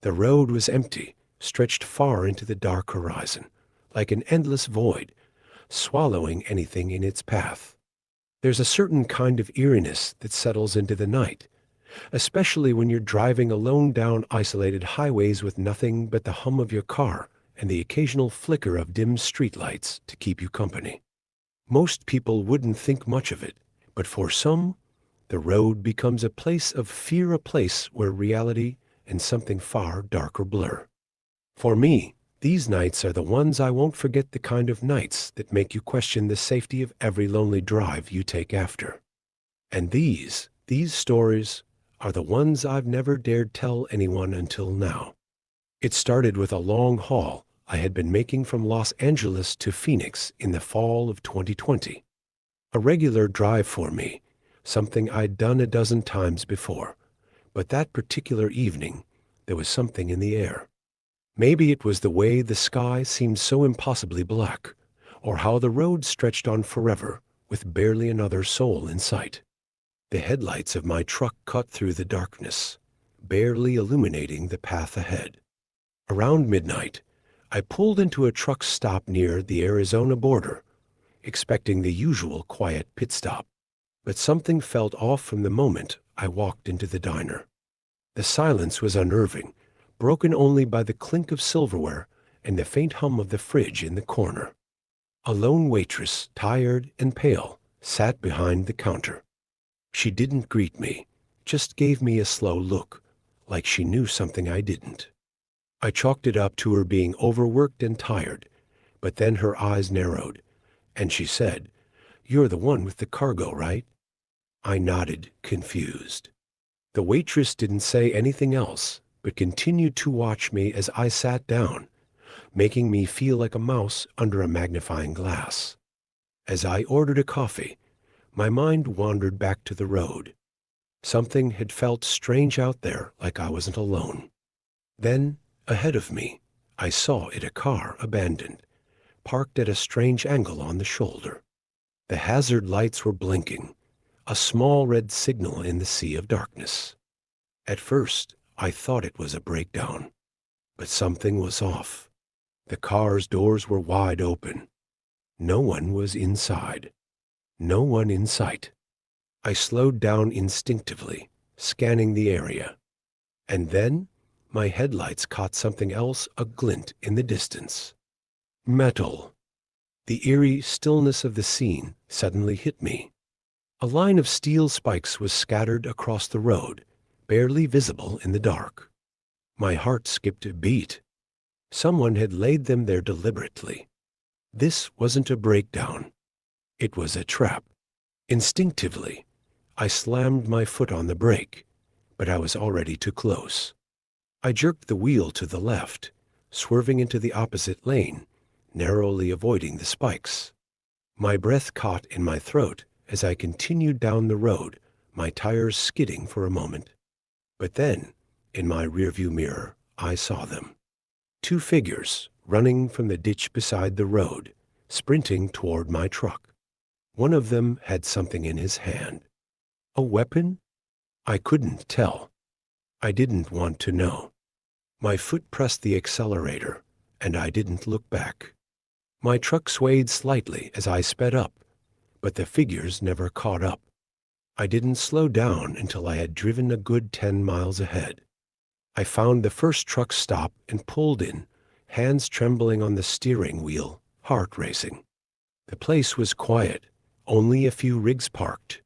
The road was empty, stretched far into the dark horizon, like an endless void, swallowing anything in its path. There's a certain kind of eeriness that settles into the night, especially when you're driving alone down isolated highways with nothing but the hum of your car and the occasional flicker of dim streetlights to keep you company. Most people wouldn't think much of it, but for some, the road becomes a place of fear, a place where reality and something far darker blur. For me, these nights are the ones I won't forget, the kind of nights that make you question the safety of every lonely drive you take after. And these stories are the ones I've never dared tell anyone until now. It started with a long haul I had been making from Los Angeles to Phoenix in the fall of 2020. A regular drive for me, something I'd done a dozen times before. But that particular evening, there was something in the air. Maybe it was the way the sky seemed so impossibly black, or how the road stretched on forever with barely another soul in sight. The headlights of my truck cut through the darkness, barely illuminating the path ahead. Around midnight, I pulled into a truck stop near the Arizona border, expecting the usual quiet pit stop. But something felt off from the moment I walked into the diner. The silence was unnerving, broken only by the clink of silverware and the faint hum of the fridge in the corner. A lone waitress, tired and pale, sat behind the counter. She didn't greet me, just gave me a slow look, like she knew something I didn't. I chalked it up to her being overworked and tired, but then her eyes narrowed, and she said, "You're the one with the cargo, right?" I nodded, confused. The waitress didn't say anything else, but continued to watch me as I sat down, making me feel like a mouse under a magnifying glass. As I ordered a coffee, my mind wandered back to the road. Something had felt strange out there, like I wasn't alone. Then, ahead of me, I saw it, a car, abandoned, parked at a strange angle on the shoulder. The hazard lights were blinking, a small red signal in the sea of darkness. At first, I thought it was a breakdown, but something was off. The car's doors were wide open. No one was inside. No one in sight. I slowed down instinctively, scanning the area. And then, my headlights caught something else, a glint in the distance. Metal. The eerie stillness of the scene suddenly hit me. A line of steel spikes was scattered across the road, barely visible in the dark. My heart skipped a beat. Someone had laid them there deliberately. This wasn't a breakdown. It was a trap. Instinctively, I slammed my foot on the brake, but I was already too close. I jerked the wheel to the left, swerving into the opposite lane, narrowly avoiding the spikes. My breath caught in my throat as I continued down the road, my tires skidding for a moment. But then, in my rearview mirror, I saw them. Two figures running from the ditch beside the road, sprinting toward my truck. One of them had something in his hand. A weapon? I couldn't tell. I didn't want to know. My foot pressed the accelerator, and I didn't look back. My truck swayed slightly as I sped up, but the figures never caught up. I didn't slow down until I had driven a good 10 miles ahead. I found the first truck stop and pulled in, hands trembling on the steering wheel, heart racing. The place was quiet, only a few rigs parked.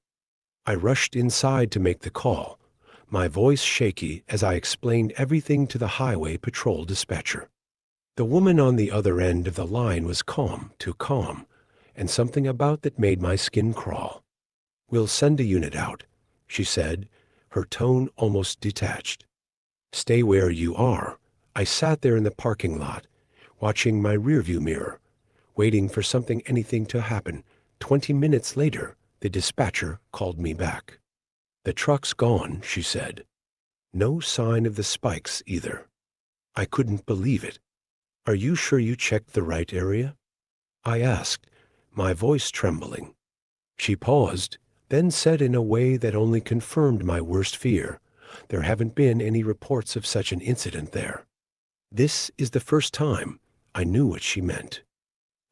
I rushed inside to make the call, my voice shaky as I explained everything to the highway patrol dispatcher. The woman on the other end of the line was calm, too calm, and something about that made my skin crawl. "We'll send a unit out," she said, her tone almost detached. "Stay where you are." I sat there in the parking lot, watching my rearview mirror, waiting for anything to happen. 20 minutes later, the dispatcher called me back. "The truck's gone," she said. No sign of the spikes either. I couldn't believe it. "Are you sure you checked the right area?" I asked, my voice trembling. She paused, then said in a way that only confirmed my worst fear, There haven't been any reports of such an incident there. This is the first time. I knew what she meant.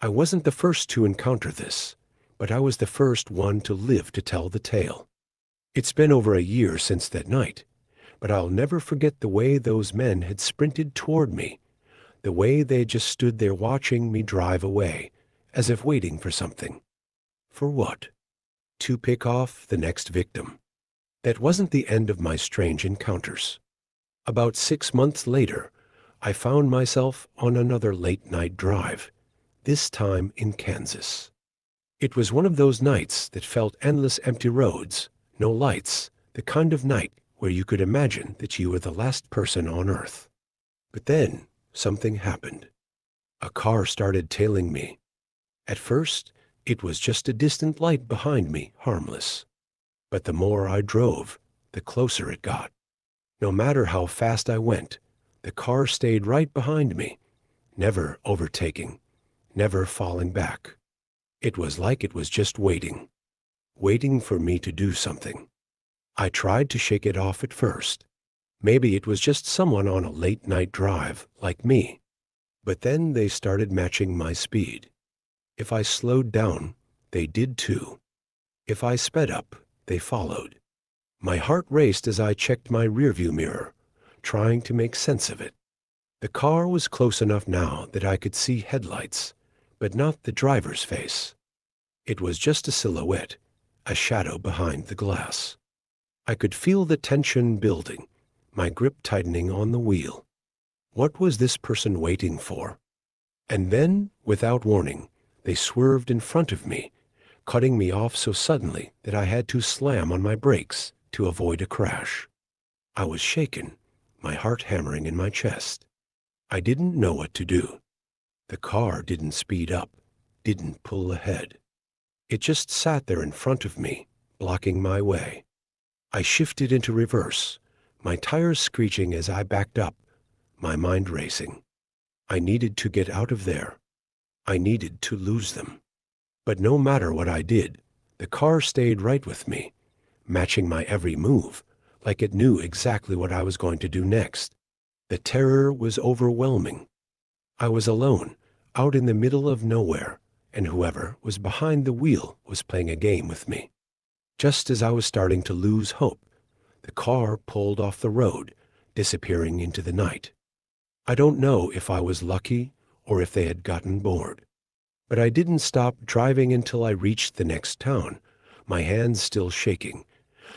I wasn't the first to encounter this, but I was the first one to live to tell the tale. It's been over a year since that night, but I'll never forget the way those men had sprinted toward me, the way they just stood there watching me drive away, as if waiting for something. For what? To pick off the next victim. That wasn't the end of my strange encounters. About 6 months later, I found myself on another late-night drive, this time in Kansas. It was one of those nights that felt endless empty roads, no lights, the kind of night where you could imagine that you were the last person on Earth. But then something happened. A car started tailing me. At first, it was just a distant light behind me, harmless. But the more I drove, the closer it got. No matter how fast I went, the car stayed right behind me, never overtaking, never falling back. It was like it was just waiting for me to do something. I tried to shake it off at first. Maybe it was just someone on a late-night drive like me. But then they started matching my speed. If I slowed down, they did too. If I sped up, they followed. My heart raced as I checked my rearview mirror, trying to make sense of it. The car was close enough now that I could see headlights, but not the driver's face. It was just a silhouette, a shadow behind the glass. I could feel the tension building, my grip tightening on the wheel. What was this person waiting for? And then, without warning, they swerved in front of me, cutting me off so suddenly that I had to slam on my brakes to avoid a crash. I was shaken, my heart hammering in my chest. I didn't know what to do. The car didn't speed up, didn't pull ahead. It just sat there in front of me, blocking my way. I shifted into reverse, my tires screeching as I backed up, my mind racing. I needed to get out of there. I needed to lose them. But no matter what I did, the car stayed right with me, matching my every move, like it knew exactly what I was going to do next. The terror was overwhelming. I was alone, out in the middle of nowhere, and whoever was behind the wheel was playing a game with me. Just as I was starting to lose hope, the car pulled off the road, disappearing into the night. I don't know if I was lucky or if they had gotten bored. But I didn't stop driving until I reached the next town, my hands still shaking,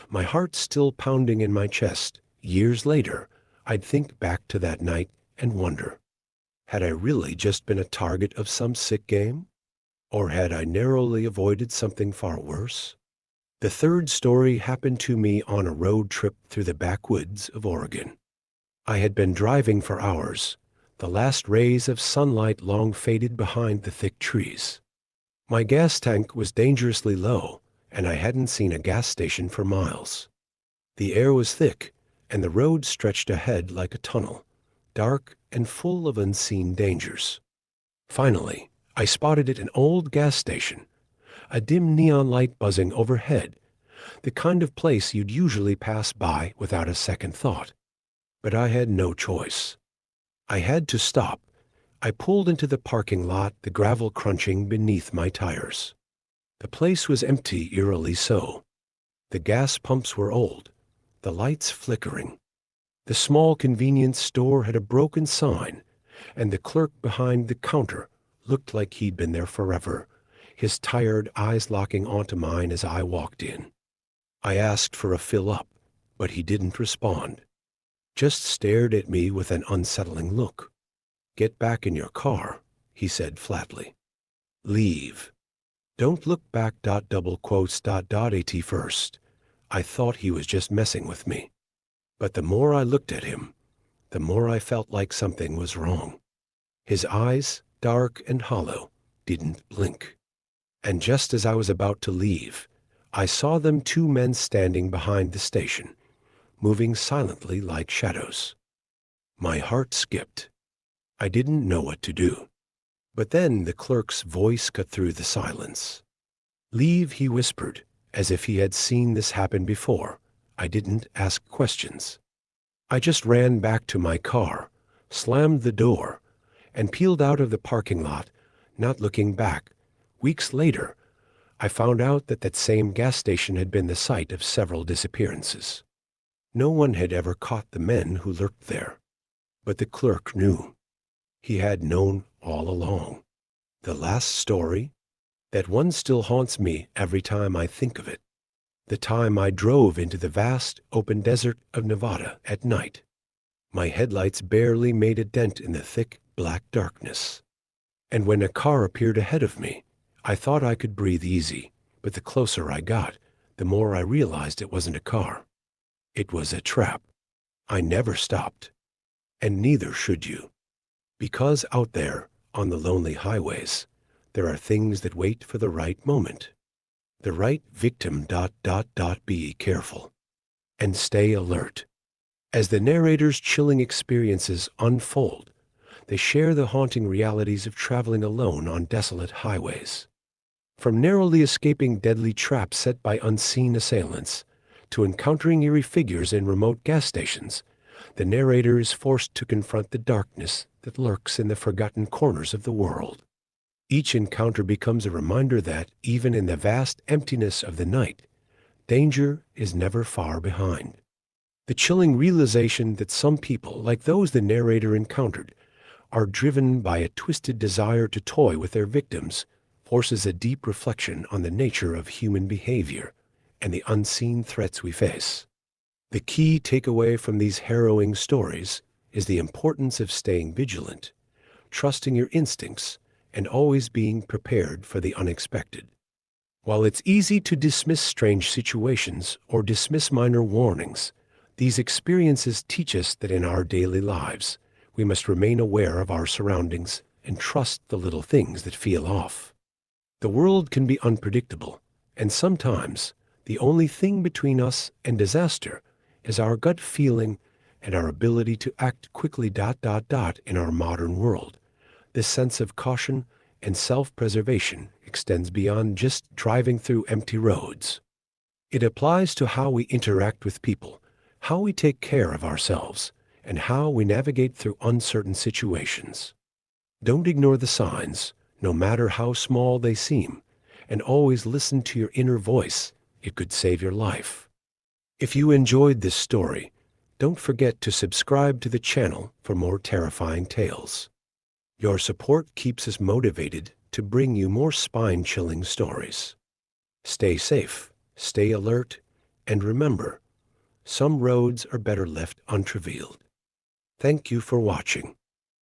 my heart still pounding in my chest. Years later, I'd think back to that night and wonder, had I really just been a target of some sick game? Or had I narrowly avoided something far worse? The third story happened to me on a road trip through the backwoods of Oregon. I had been driving for hours, the last rays of sunlight long faded behind the thick trees. My gas tank was dangerously low, and I hadn't seen a gas station for miles. The air was thick, and the road stretched ahead like a tunnel, dark and full of unseen dangers. Finally, I spotted an old gas station, a dim neon light buzzing overhead, the kind of place you'd usually pass by without a second thought. But I had no choice. I had to stop. I pulled into the parking lot, the gravel crunching beneath my tires. The place was empty, eerily so. The gas pumps were old, the lights flickering. The small convenience store had a broken sign, and the clerk behind the counter looked like he'd been there forever, his tired eyes locking onto mine as I walked in. I asked for a fill-up, but he didn't respond. Just stared at me with an unsettling look. "Get back in your car," he said flatly. "Leave. Don't look back. Double quotes. At first, I thought he was just messing with me. But the more I looked at him, the more I felt like something was wrong. His eyes, dark and hollow, didn't blink. And just as I was about to leave, I saw them, two men standing behind the station, moving silently like shadows. My heart skipped. I didn't know what to do. But then the clerk's voice cut through the silence. "Leave," he whispered, as if he had seen this happen before. I didn't ask questions. I just ran back to my car, slammed the door, and peeled out of the parking lot, not looking back. Weeks later, I found out that that same gas station had been the site of several disappearances. No one had ever caught the men who lurked there. But the clerk knew. He had known all along. The last story? That one still haunts me every time I think of it. The time I drove into the vast, open desert of Nevada at night. My headlights barely made a dent in the thick, black darkness. And when a car appeared ahead of me, I thought I could breathe easy, but the closer I got, the more I realized it wasn't a car. It was a trap. I never stopped. And neither should you. Because out there, on the lonely highways, there are things that wait for the right moment. The right victim. Be careful. And stay alert. As the narrator's chilling experiences unfold, they share the haunting realities of traveling alone on desolate highways. From narrowly escaping deadly traps set by unseen assailants, to encountering eerie figures in remote gas stations, the narrator is forced to confront the darkness that lurks in the forgotten corners of the world. Each encounter becomes a reminder that, even in the vast emptiness of the night, danger is never far behind. The chilling realization that some people, like those the narrator encountered, are driven by a twisted desire to toy with their victims, forces a deep reflection on the nature of human behavior and the unseen threats we face. The key takeaway from these harrowing stories is the importance of staying vigilant, trusting your instincts, and always being prepared for the unexpected. While it's easy to dismiss strange situations or dismiss minor warnings, these experiences teach us that in our daily lives, we must remain aware of our surroundings and trust the little things that feel off. The world can be unpredictable, and sometimes the only thing between us and disaster is our gut feeling and our ability to act quickly. In our modern world, this sense of caution and self-preservation extends beyond just driving through empty roads. It applies to how we interact with people, how we take care of ourselves, and how we navigate through uncertain situations. Don't ignore the signs, no matter how small they seem, and always listen to your inner voice. It could save your life. If you enjoyed this story, don't forget to subscribe to the channel for more terrifying tales. Your support keeps us motivated to bring you more spine-chilling stories. Stay safe, stay alert, and remember, some roads are better left untraveled. Thank you for watching.